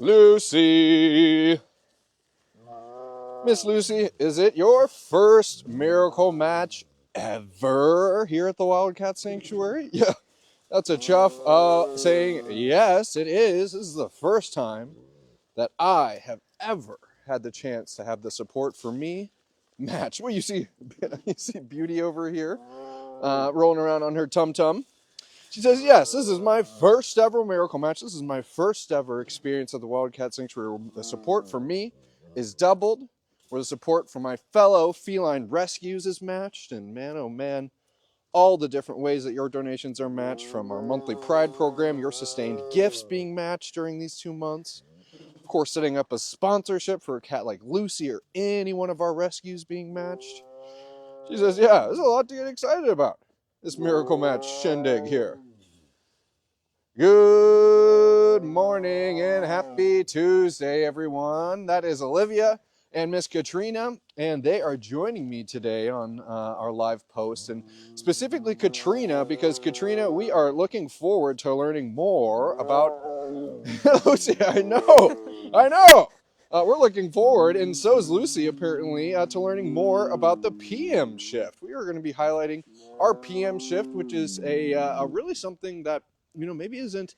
Lucy. Miss Lucy, is it your first miracle match ever here at the Wildcat Sanctuary? Yeah, that's a chuff saying, yes, it is. This is the first time that I have ever had the chance to have the support for me match. Well, you see Beauty over here rolling around on her tum-tum. She says, yes, this is my first ever miracle match. This is my first ever experience at the Wildcat Sanctuary. The support for me is doubled, where the support for my fellow feline rescues is matched. And man, oh man, all the different ways that your donations are matched, from our monthly Pride program, your sustained gifts being matched during these 2 months. Of course, setting up a sponsorship for a cat like Lucy or any one of our rescues being matched. She says, yeah, there's a lot to get excited about. This miracle match shindig here. Good morning and happy Tuesday, everyone. That is Olivia and Miss Katrina, and they are joining me today on our live post, and specifically Katrina, because Katrina, we are looking forward to learning more about Lucy. I know. We're looking forward, and so is Lucy, apparently, to learning more about the PM shift. We are going to be highlighting our PM shift, which is a really something that, maybe isn't,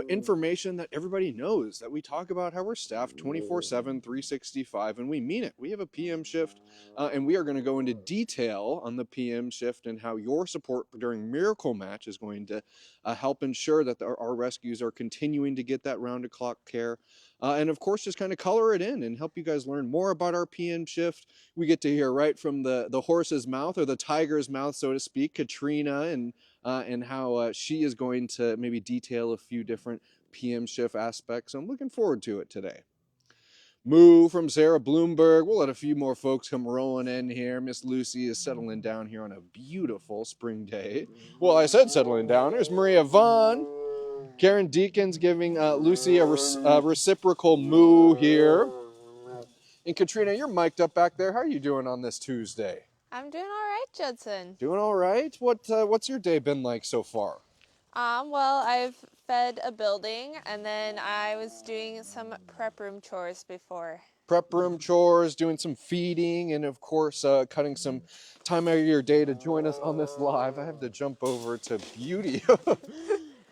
information that everybody knows, that we talk about how we're staffed 24/7, 365, and we mean it. We have a PM shift, and we are going to go into detail on the PM shift and how your support during Miracle Match is going to help ensure that our rescues are continuing to get that round-the-clock care. And of course, just kind of color it in and help you guys learn more about our PM shift. We get to hear right from the horse's mouth, or the tiger's mouth, so to speak, Katrina, and how she is going to maybe detail a few different PM shift aspects. I'm looking forward to it today. Moo from Sarah Bloomberg. We'll let a few more folks come rolling in here. Miss Lucy is settling down here on a beautiful spring day. Well, I said settling down. There's Maria Vaughn. Karen Deacon's giving Lucy a reciprocal moo here. And Katrina, you're mic'd up back there. How are you doing on this Tuesday? I'm doing all right, Judson. Doing all right? What's your day been like so far? Well, I've fed a building, and then I was doing some prep room chores before. Prep room chores, doing some feeding, and of course, cutting some time out of your day to join us on this live. I have to jump over to Beauty,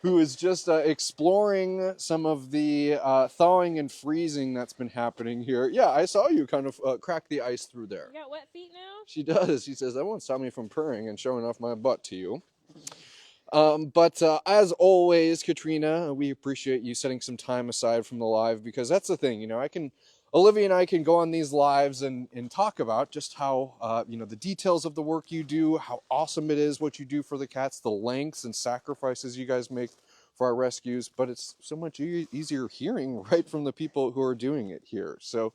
who is just exploring some of the thawing and freezing that's been happening here. Yeah, I saw you kind of crack the ice through there. You got wet feet now? She does. She says, that won't stop me from purring and showing off my butt to you. But as always, Katrina, we appreciate you setting some time aside from the live, because that's the thing, Olivia and I can go on these lives and talk about just how, the details of the work you do, how awesome it is what you do for the cats, the lengths and sacrifices you guys make for our rescues, but it's so much easier hearing right from the people who are doing it here. So,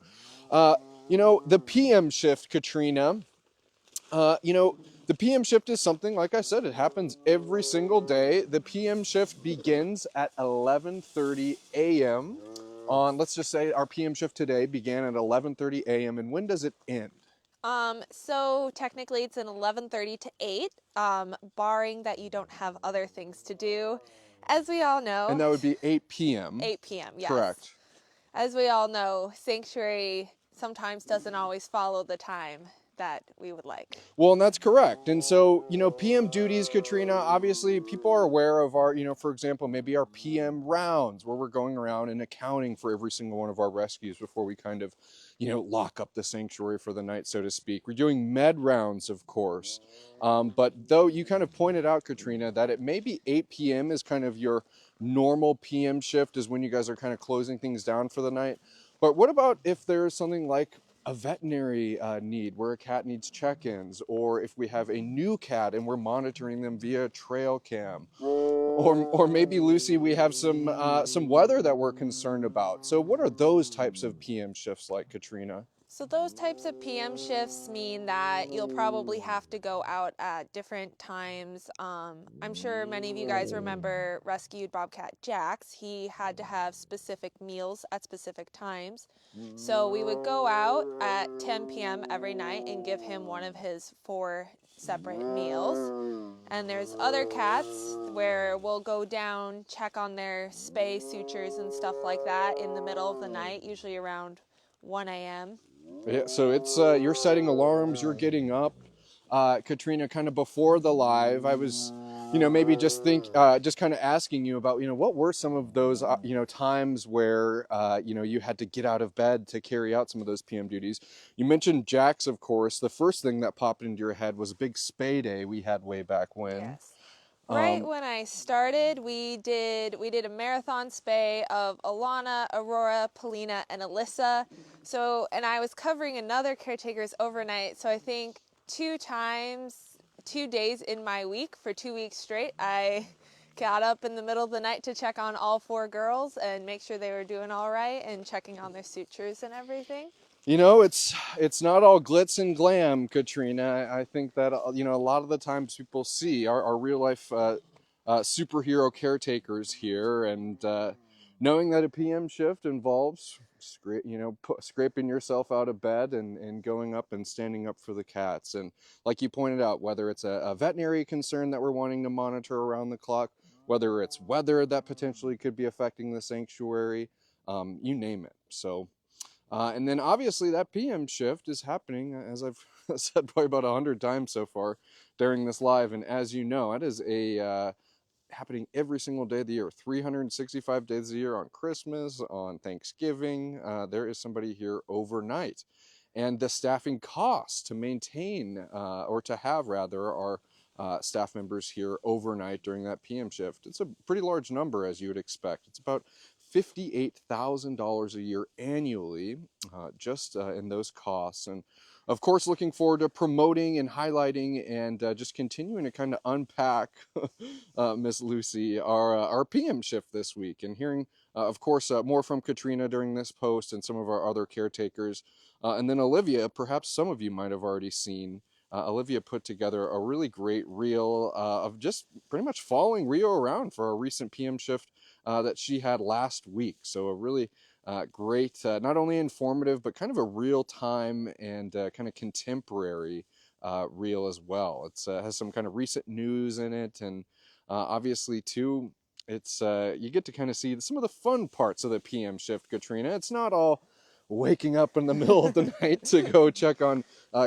the PM shift, Katrina, the PM shift is something, like I said, it happens every single day. The PM shift begins at 11:30 a.m. Let's just say our PM shift today began at 11:30 a.m. And when does it end? So technically it's an 11:30 to 8, barring that you don't have other things to do, as we all know. And that would be 8 p.m. 8 p.m., yes. Correct. As we all know, Sanctuary sometimes doesn't always follow the time that we would like. Well, and that's correct. And so, PM duties, Katrina, obviously people are aware of our, for example, maybe our PM rounds, where we're going around and accounting for every single one of our rescues before we kind of, lock up the sanctuary for the night, so to speak. We're doing med rounds, of course. But though you kind of pointed out, Katrina, that it may be 8 p.m. is kind of your normal PM shift, is when you guys are kind of closing things down for the night. But what about if there's something like a veterinary need, where a cat needs check-ins, or if we have a new cat and we're monitoring them via trail cam, or maybe, Lucy, we have some weather that we're concerned about. So what are those types of PM shifts like, Katrina? So those types of PM shifts mean that you'll probably have to go out at different times. I'm sure many of you guys remember rescued Bobcat Jax. He had to have specific meals at specific times. So we would go out at 10 p.m. every night and give him one of his 4 separate meals. And there's other cats where we'll go down, check on their spay sutures and stuff like that in the middle of the night, usually around 1 a.m. Yeah, so it's you're setting alarms, you're getting up. Katrina, kind of before the live, I was, maybe just kind of asking you about, what were some of those, times where, you had to get out of bed to carry out some of those PM duties. You mentioned Jax, of course. The first thing that popped into your head was a big spay day we had way back when. Yes. Right when I started, we did a marathon spay of Alana, Aurora, Polina, and Alyssa. So, and I was covering another caretaker's overnight. So I think 2 days in my week for 2 weeks straight, I got up in the middle of the night to check on all 4 girls and make sure they were doing all right and checking on their sutures and everything. It's not all glitz and glam, Katrina. I think that a lot of the times people see our real life superhero caretakers here, and knowing that a PM shift involves scraping yourself out of bed and going up and standing up for the cats. And like you pointed out, whether it's a veterinary concern that we're wanting to monitor around the clock, whether it's weather that potentially could be affecting the sanctuary, you name it. So. And then obviously that PM shift is happening, as I've said probably about 100 times so far during this live. And as you know, it is happening every single day of the year, 365 days a year, on Christmas, on Thanksgiving. There is somebody here overnight. And the staffing costs to maintain, or to have rather, our staff members here overnight during that PM shift. It's a pretty large number, as you would expect. It's about $58,000 a year annually, just in those costs. And of course, looking forward to promoting and highlighting and just continuing to kind of unpack, Miss Lucy, our PM shift this week, and hearing, of course, more from Katrina during this post and some of our other caretakers. And then Olivia, perhaps some of you might have already seen. Olivia put together a really great reel of just pretty much following Rio around for a recent PM shift that she had last week. So a really great, not only informative, but kind of a real time and kind of contemporary reel as well. It has some kind of recent news in it, and obviously too, it's you get to kind of see some of the fun parts of the PM shift, Katrina. It's not all waking up in the middle of the night to go check on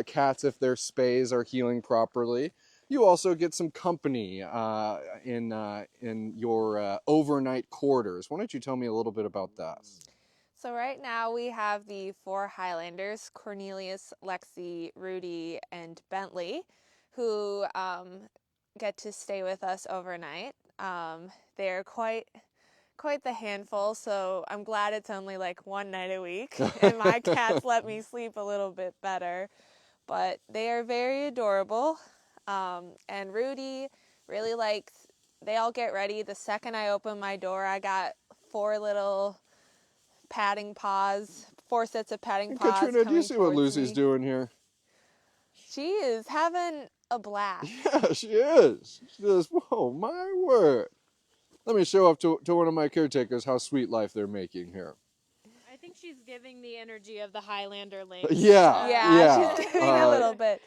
cats if their spays are healing properly. You also get some company in your overnight quarters. Why don't you tell me a little bit about that? So right now we have the 4 Highlanders, Cornelius, Lexi, Rudy, and Bentley, who get to stay with us overnight. They're quite the handful, so I'm glad it's only like 1 night a week, and my cats let me sleep a little bit better. But they are very adorable, and Rudy really likes, they all get ready. The second I open my door, I got 4 little padding paws, 4 sets of padding paws. Katrina, do you see what Lucy's doing here? She is having a blast. Yeah, she is. She does. Whoa, my word. Let me show up to one of my caretakers how sweet life they're making here. I think she's giving the energy of the Highlander lynx. Yeah, she's giving a little bit.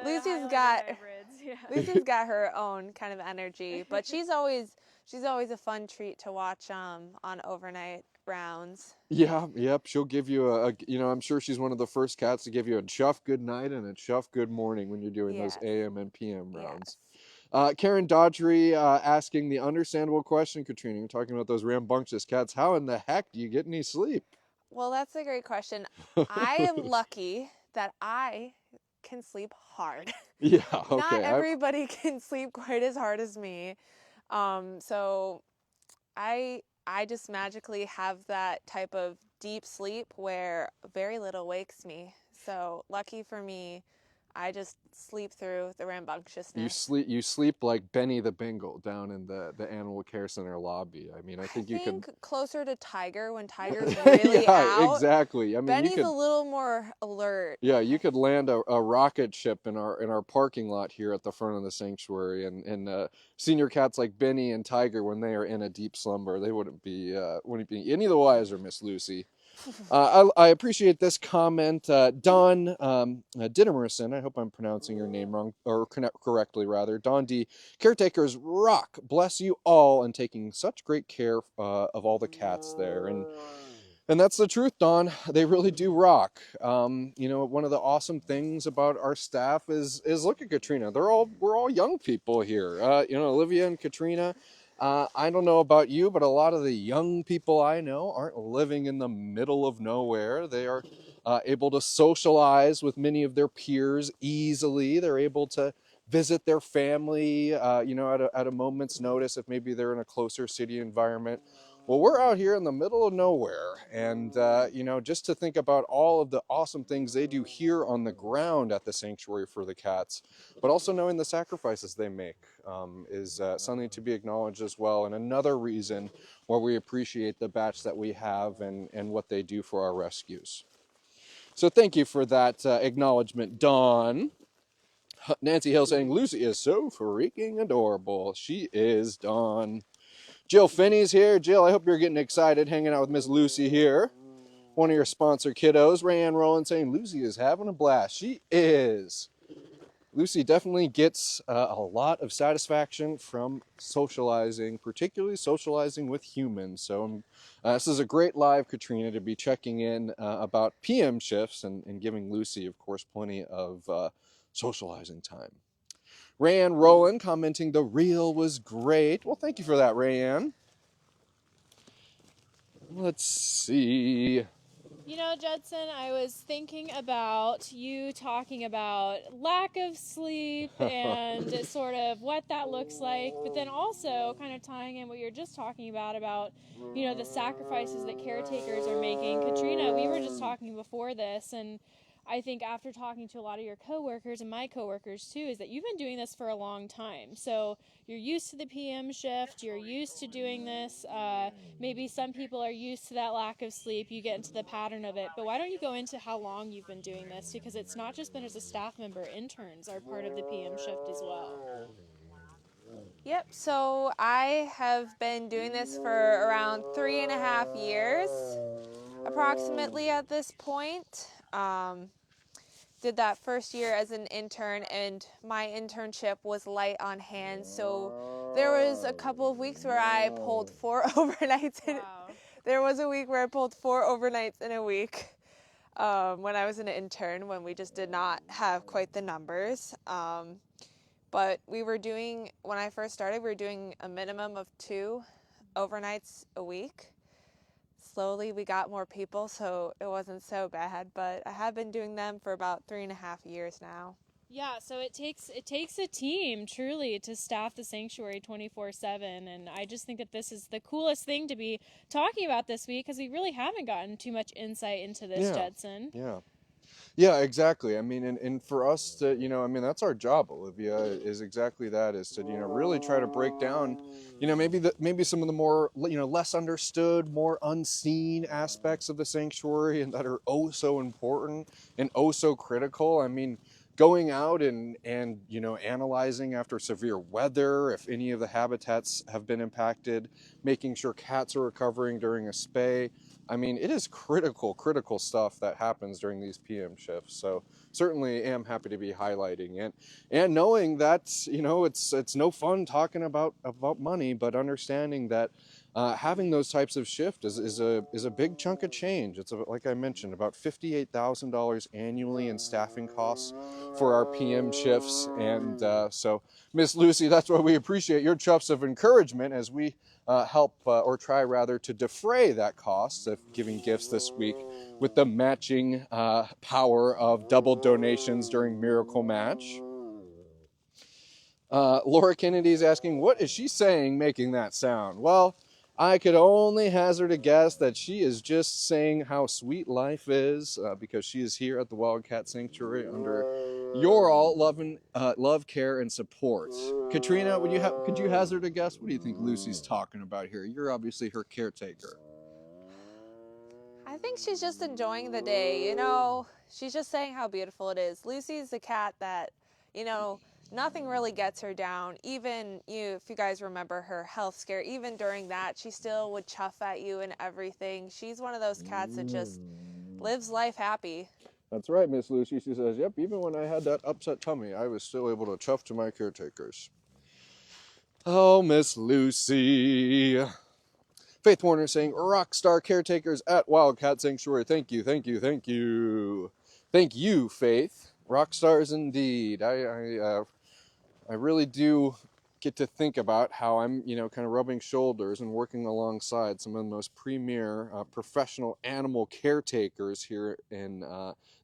Lucy's got hybrids, got her own kind of energy, but she's always a fun treat to watch on overnight rounds. Yeah, yep. She'll give you I'm sure she's one of the first cats to give you a chuff good night and a chuff good morning when you're doing those AM and PM rounds. Karen Daughtry asking the understandable question, Katrina. You're talking about those rambunctious cats. How in the heck do you get any sleep? Well, that's a great question. I am lucky that I can sleep hard. Yeah, okay. Not everybody can sleep quite as hard as me. So I just magically have that type of deep sleep where very little wakes me. So lucky for me, I just sleep through the rambunctiousness. You sleep like Benny the Bengal down in the Animal Care Center lobby. I mean, I think you could. Closer to Tiger when Tiger's really Yeah, out. exactly. I mean, you Benny's could. a little more alert. Yeah, you could land a rocket ship in our parking lot here at the front of the sanctuary, and senior cats like Benny and Tiger, when they are in a deep slumber, they wouldn't be any the wiser, Miss Lucy. I appreciate this comment, Don Dinemerson. I hope I'm pronouncing your name wrong or correctly, rather. Don D. Caretakers rock. Bless you all and taking such great care of all the cats there. And that's the truth, Don. They really do rock. You know, one of the awesome things about our staff is look at Katrina. We're all young people here. You know, Olivia and Katrina. I don't know about you, but a lot of the young people I know aren't living in the middle of nowhere. They are able to socialize with many of their peers easily. They're able to visit their family, you know, at a moment's notice if maybe they're in a closer city environment. Well, we're out here in the middle of nowhere, and you know, just to think about all of the awesome things they do here on the ground at the sanctuary for the cats, but also knowing the sacrifices they make is something to be acknowledged as well, and another reason why we appreciate the batch that we have and what they do for our rescues. So thank you for that acknowledgement, Dawn. Nancy Hill saying, Lucy is so freaking adorable. She is, Dawn. Jill Finney's here. Jill, I hope you're getting excited hanging out with Miss Lucy here. One of your sponsor kiddos. Rayanne Rowland saying, Lucy is having a blast. She is. Lucy definitely gets a lot of satisfaction from socializing, particularly socializing with humans. So this is a great live, Katrina, to be checking in about PM shifts and giving Lucy, of course, plenty of socializing time. Rayanne Rowland commenting, the reel was great. Well, thank you for that, Rayanne. Let's see. You know, Judson, I was thinking about you talking about lack of sleep and sort of what that looks like, but then also kind of tying in what you're just talking about, you know, the sacrifices that caretakers are making. Katrina, we were just talking before this, and I think after talking to a lot of your coworkers and my coworkers too, is that you've been doing this for a long time. So you're used to the PM shift, you're used to doing this. Maybe some people are used to that lack of sleep. You get into the pattern of it. But why don't you go into how long you've been doing this? Because it's not just been as a staff member. Interns are part of the PM shift as well. Yep, so I have been doing this for around 3.5 years, approximately at this point. Did that first year as an intern, and my internship was light on hands, so there was a couple of weeks where I pulled 4 overnights. Wow. There was a week where I pulled 4 overnights in a week when I was an intern, when we just did not have quite the numbers. But when I first started, we were doing a minimum of 2 overnights a week. Slowly we got more people, so it wasn't so bad, but I have been doing them for about 3.5 years now. Yeah, so it takes a team truly to staff the sanctuary 24/7, and I just think that this is the coolest thing to be talking about this week, because we really haven't gotten too much insight into this, Judson. Yeah, exactly. I mean, and for us to, you know, I mean, that's our job, Olivia, is exactly that, is to, you know, really try to break down, you know, maybe some of the more, you know, less understood, more unseen aspects of the sanctuary, and that are oh so important and oh so critical. I mean, going out and you know, analyzing after severe weather, if any of the habitats have been impacted, making sure cats are recovering during a spay. I mean, it is critical stuff that happens during these PM shifts. So certainly am happy to be highlighting it, and knowing that, you know, it's no fun talking about money, but understanding that having those types of shifts is a big chunk of change. It's like I mentioned, about $58,000 annually in staffing costs for our PM shifts, and so Miss Lucy, that's why we appreciate your chuffs of encouragement as we help or try rather to defray that cost of giving gifts this week with the matching power of double donations during Miracle Match. Laura Kennedy is asking, what is she saying making that sound? Well, I could only hazard a guess that she is just saying how sweet life is because she is here at the Wildcat Sanctuary under your all love, care, and support. Katrina, could you hazard a guess? What do you think Lucy's talking about here? You're obviously her caretaker. I think she's just enjoying the day. She's just saying how beautiful it is. Lucy's a cat that, nothing really gets her down. Even if you guys remember her health scare, even during that, she still would chuff at you and everything. She's one of those cats that just lives life happy. That's right, Miss Lucy. She says, yep, even when I had that upset tummy, I was still able to chuff to my caretakers. Oh, Miss Lucy. Faith Warner saying, rock star caretakers at Wildcat Sanctuary. Thank you, thank you, thank you. Thank you, Faith. Rock stars indeed. I really do get to think about how I'm, kind of rubbing shoulders and working alongside some of the most premier professional animal caretakers here in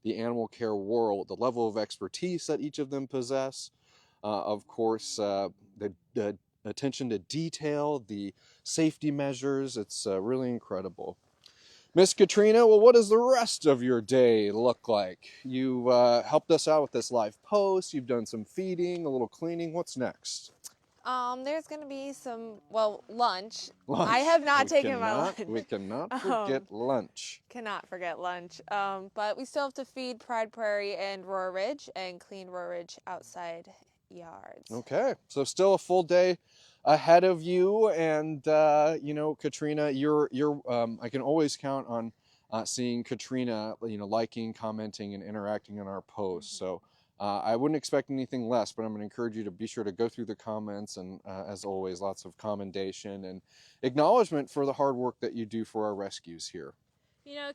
the animal care world. The level of expertise that each of them possess, of course, the attention to detail, the safety measures, it's really incredible. Miss Katrina, well, what does the rest of your day look like? You helped us out with this live post, you've done some feeding, a little cleaning. What's next? There's going to be lunch. I have not taken my lunch. We cannot forget lunch. Cannot forget lunch. But we still have to feed Pride Prairie and Roar Ridge and clean Roar Ridge outside yards. Okay, so still a full day ahead of you, and Katrina, I can always count on seeing Katrina, liking, commenting, and interacting on our posts. So I wouldn't expect anything less, but I'm going to encourage you to be sure to go through the comments, and as always, lots of commendation and acknowledgement for the hard work that you do for our rescues here.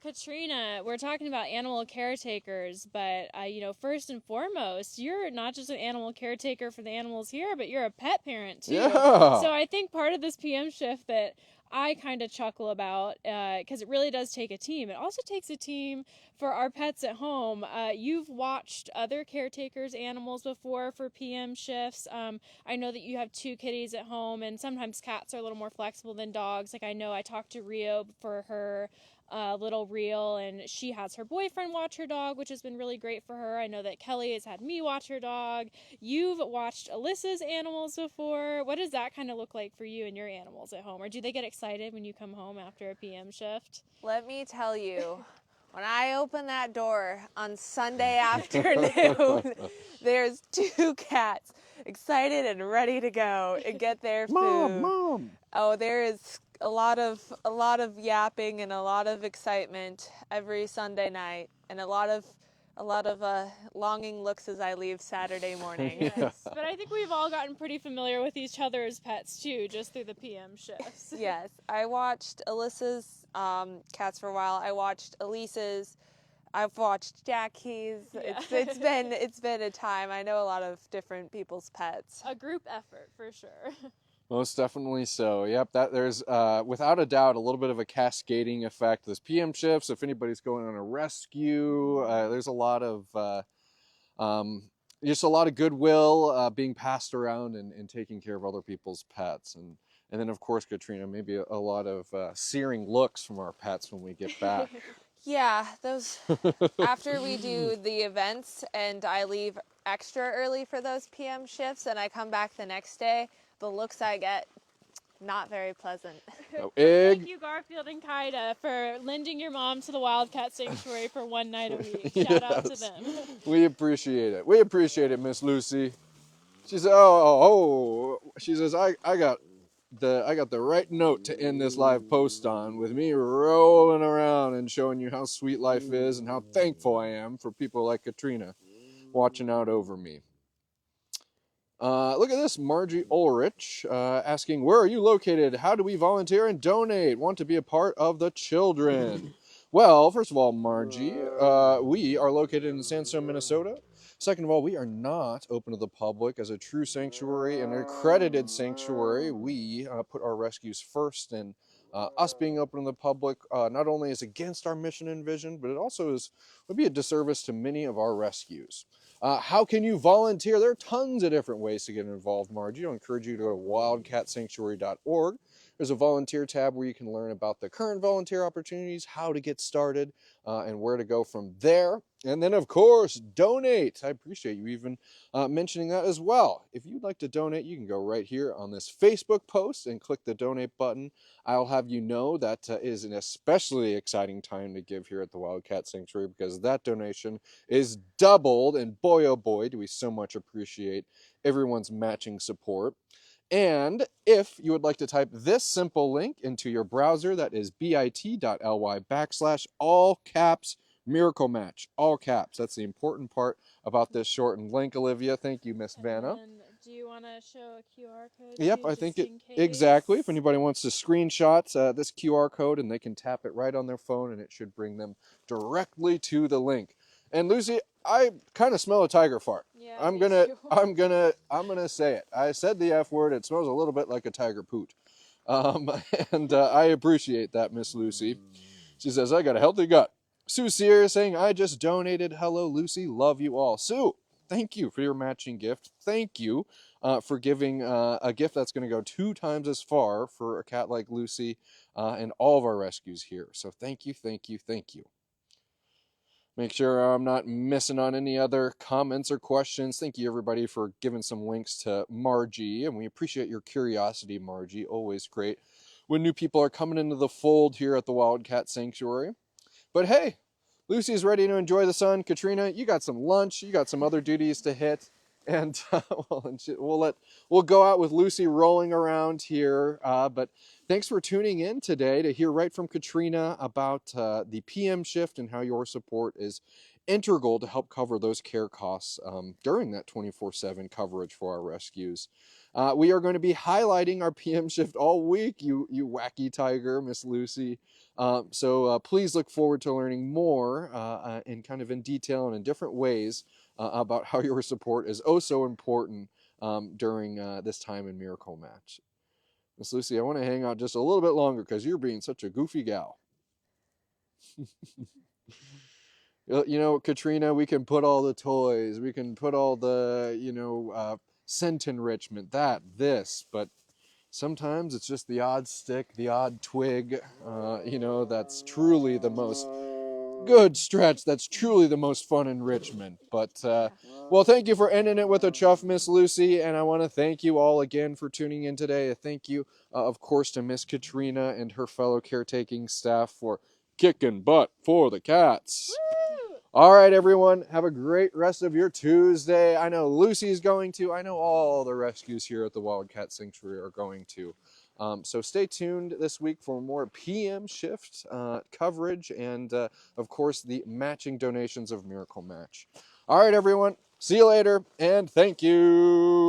Katrina, we're talking about animal caretakers, but, first and foremost, you're not just an animal caretaker for the animals here, but you're a pet parent, too. Yeah. So I think part of this PM shift that I kind of chuckle about, because it really does take a team. It also takes a team for our pets at home. You've watched other caretakers' animals before for PM shifts. I know that you have 2 kitties at home, and sometimes cats are a little more flexible than dogs. Like, I know I talked to Rio for her little reel, and she has her boyfriend watch her dog, which has been really great for her. I know that Kelly has had me watch her dog. You've watched Alyssa's animals before. What does that kind of look like for you and your animals at home? Or do they get excited when you come home after a PM shift? Let me tell you, when I open that door on Sunday afternoon, there's 2 cats excited and ready to go and get their food. Mom. Oh, there is a lot of yapping and a lot of excitement every Sunday night, and a lot of longing looks as I leave Saturday morning. Yes, but I think we've all gotten pretty familiar with each other as pets too, just through the PM shifts. Yes, I watched Alyssa's cats for a while. I watched Elise's. I've watched Jackie's. Yeah. It's been a time. I know a lot of different people's pets. A group effort for sure. Most definitely so. Yep, there's without a doubt a little bit of a cascading effect. There's PM shifts. If anybody's going on a rescue, there's a lot of just a lot of goodwill being passed around and taking care of other people's pets, and then of course, Katrina, maybe a lot of searing looks from our pets when we get back. Yeah, those after we do the events and I leave extra early for those PM shifts and I come back the next day, the looks I get, not very pleasant. No egg. Thank you, Garfield and Kaida, for lending your mom to the Wildcat Sanctuary for one night a week. Shout out to them. We appreciate it. We appreciate it, Miss Lucy. She says, she says, I got the right note to end this live post on, with me rolling around and showing you how sweet life is and how thankful I am for people like Katrina watching out over me. Look at this, Margie Ulrich asking, where are you located? How do we volunteer and donate? Want to be a part of the children? Well, first of all, Margie, we are located in Sandstone, Minnesota. Second of all, we are not open to the public as a true sanctuary, an accredited sanctuary. We put our rescues first, and us being open to the public not only is against our mission and vision, but it also would be a disservice to many of our rescues. How can you volunteer? There are tons of different ways to get involved, Margie. I'll encourage you to go to wildcatsanctuary.org. There's a volunteer tab where you can learn about the current volunteer opportunities, how to get started, and where to go from there. And then, of course, donate. I appreciate you even mentioning that as well. If you'd like to donate, you can go right here on this Facebook post and click the donate button. I'll have you know that is an especially exciting time to give here at the Wildcat Sanctuary, because that donation is doubled, and boy oh boy do we so much appreciate everyone's matching support. And if you would like to type this simple link into your browser, that is bit.ly/all caps Miracle Match, all caps. That's the important part about this shortened link, Olivia. Thank you, Miss Vanna. And do you want to show a QR code? Yep, too, I think just it in case? exactly. If anybody wants to screenshot this QR code, and they can tap it right on their phone, and it should bring them directly to the link. And Lucy, I kind of smell a tiger fart. Yeah, I'm me gonna too. say it. I said the F word. It smells a little bit like a tiger poot. And I appreciate that, Miss Lucy. She says, I got a healthy gut. Sue Sear saying, I just donated. Hello, Lucy. Love you all. Sue, thank you for your matching gift. Thank you for giving a gift that's going to go 2 times as far for a cat like Lucy and all of our rescues here. So thank you, thank you, thank you. Make sure I'm not missing on any other comments or questions. Thank you, everybody, for giving some links to Margie. And we appreciate your curiosity, Margie. Always great when new people are coming into the fold here at the Wildcat Sanctuary. But hey, Lucy's ready to enjoy the sun. Katrina, you got some lunch. You got some other duties to hit. And we'll go out with Lucy rolling around here. But thanks for tuning in today to hear right from Katrina about the PM shift and how your support is integral to help cover those care costs during that 24/7 coverage for our rescues. We are going to be highlighting our PM shift all week, you wacky tiger, Miss Lucy. So please look forward to learning more and kind of in detail and in different ways about how your support is oh so important during this time in Miracle Match. Miss Lucy, I want to hang out just a little bit longer because you're being such a goofy gal. You know, Katrina, we can put all the toys, we can put all the, scent enrichment, this, but sometimes it's just the odd stick, the odd twig, that's truly the most good stretch. That's truly the most fun enrichment. But, well, thank you for ending it with a chuff, Miss Lucy. And I want to thank you all again for tuning in today. Thank you, of course, to Miss Katrina and her fellow caretaking staff for kicking butt for the cats. Woo! All right, everyone, have a great rest of your Tuesday. I know Lucy's going to. I know all the rescues here at the Wildcat Sanctuary are going to. So stay tuned this week for more PM shift coverage and, of course, the matching donations of Miracle Match. All right, everyone, see you later, and thank you.